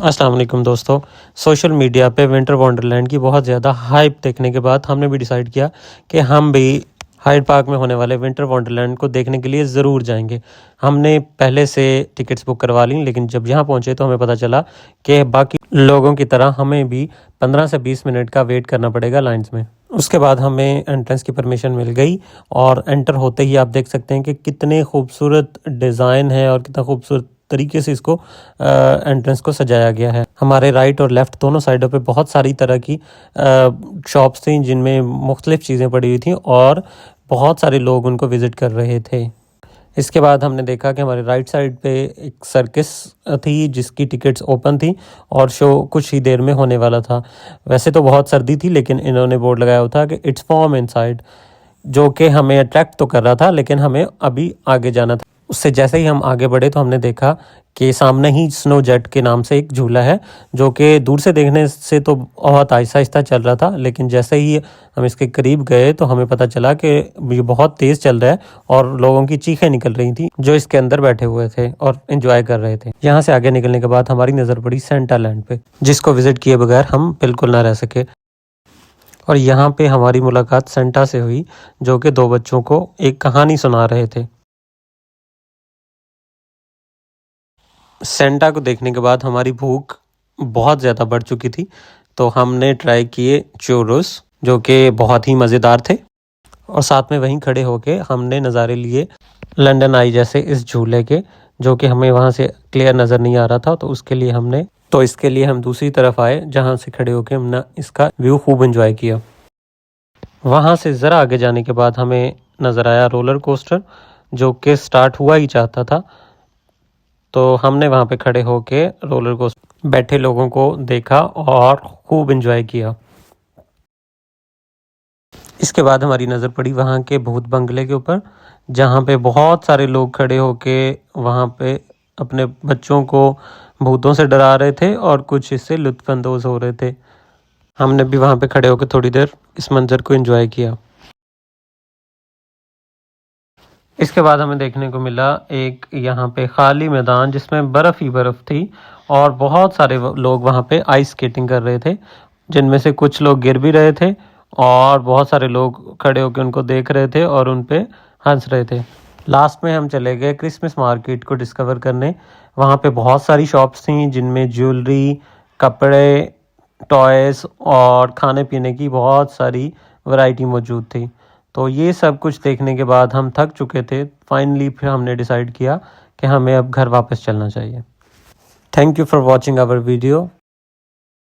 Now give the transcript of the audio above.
अस्सलाम वालेकुम दोस्तों। सोशल मीडिया पे विंटर वंडरलैंड की बहुत ज़्यादा हाइप देखने के बाद हमने भी डिसाइड किया कि हम भी हाइड पार्क में होने वाले विंटर वंडरलैंड को देखने के लिए ज़रूर जाएंगे। हमने पहले से टिकट्स बुक करवा ली, लेकिन जब यहाँ पहुँचे तो हमें पता चला कि बाकी लोगों की तरह हमें भी 15 से 20 मिनट का वेट करना पड़ेगा लाइन्स में। उसके बाद हमें एंट्रेंस की परमिशन मिल गई और एंटर होते ही आप देख सकते हैं कि कितने खूबसूरत डिज़ाइन है और कितना खूबसूरत तरीके से इसको एंट्रेंस को सजाया गया है। हमारे राइट और लेफ़्ट दोनों साइडों पे बहुत सारी तरह की शॉप्स थी जिनमें मुख्तलिफ़ चीज़ें पड़ी हुई थी और बहुत सारे लोग उनको विज़िट कर रहे थे। इसके बाद हमने देखा कि हमारे राइट साइड पे एक सर्कस थी जिसकी टिकट्स ओपन थी और शो कुछ ही देर में होने वाला था। वैसे तो बहुत सर्दी थी, लेकिन इन्होंने बोर्ड लगाया हुआ था कि इट्स वार्म इनसाइड, जो कि हमें अट्रैक्ट तो कर रहा था, लेकिन हमें अभी आगे जाना था। उससे जैसे ही हम आगे बढ़े तो हमने देखा कि सामने ही स्नो जेट के नाम से एक झूला है, जो कि दूर से देखने से तो बहुत आहिस्ता-आहिस्ता चल रहा था, लेकिन जैसे ही हम इसके करीब गए तो हमें पता चला कि ये बहुत तेज़ चल रहा है और लोगों की चीखें निकल रही थी जो इसके अंदर बैठे हुए थे और एंजॉय कर रहे थे। यहाँ से आगे निकलने के बाद हमारी नज़र पड़ी सेंटा लैंड पे, जिसको विज़िट किए बगैर हम बिल्कुल ना रह सके। और यहाँ पे हमारी मुलाकात सेंटा से हुई, जो कि 2 बच्चों को एक कहानी सुना रहे थे। सेंटा को देखने के बाद हमारी भूख बहुत ज़्यादा बढ़ चुकी थी, तो हमने ट्राई किए चुरोस, जो कि बहुत ही मज़ेदार थे, और साथ में वहीं खड़े होके हमने नज़ारे लिए लंदन आई जैसे इस झूले के, जो कि हमें वहाँ से क्लियर नज़र नहीं आ रहा था। तो इसके लिए हम दूसरी तरफ आए, जहाँ से खड़े होके हमने इसका व्यू खूब एंजॉय किया। वहाँ से ज़रा आगे जाने के बाद हमें नज़र आया रोलर कोस्टर, जो कि स्टार्ट हुआ ही चाहता था। तो हमने वहाँ पे खड़े होके रोलर कोस्टर बैठे लोगों को देखा और खूब एंजॉय किया। इसके बाद हमारी नज़र पड़ी वहाँ के भूत बंगले के ऊपर, जहाँ पे बहुत सारे लोग खड़े होके वहाँ पे अपने बच्चों को भूतों से डरा रहे थे और कुछ इससे लुत्फ़अंदोज़ हो रहे थे। हमने भी वहाँ पे खड़े होकर थोड़ी देर इस मंज़र को एंजॉय किया। इसके बाद हमें देखने को मिला एक यहाँ पे खाली मैदान जिसमें बर्फ़ ही बर्फ़ थी और बहुत सारे लोग वहाँ पे आइस स्केटिंग कर रहे थे, जिनमें से कुछ लोग गिर भी रहे थे और बहुत सारे लोग खड़े होकर उनको देख रहे थे और उन पे हंस रहे थे। लास्ट में हम चले गए क्रिसमस मार्केट को डिस्कवर करने। वहाँ पे बहुत सारी शॉप्स थी जिनमें ज्वेलरी, कपड़े, टॉयज़ और खाने पीने की बहुत सारी वैरायटी मौजूद थी। तो ये सब कुछ देखने के बाद हम थक चुके थे। फाइनली फिर हमने डिसाइड किया कि हमें अब घर वापस चलना चाहिए। Thank you for watching our video.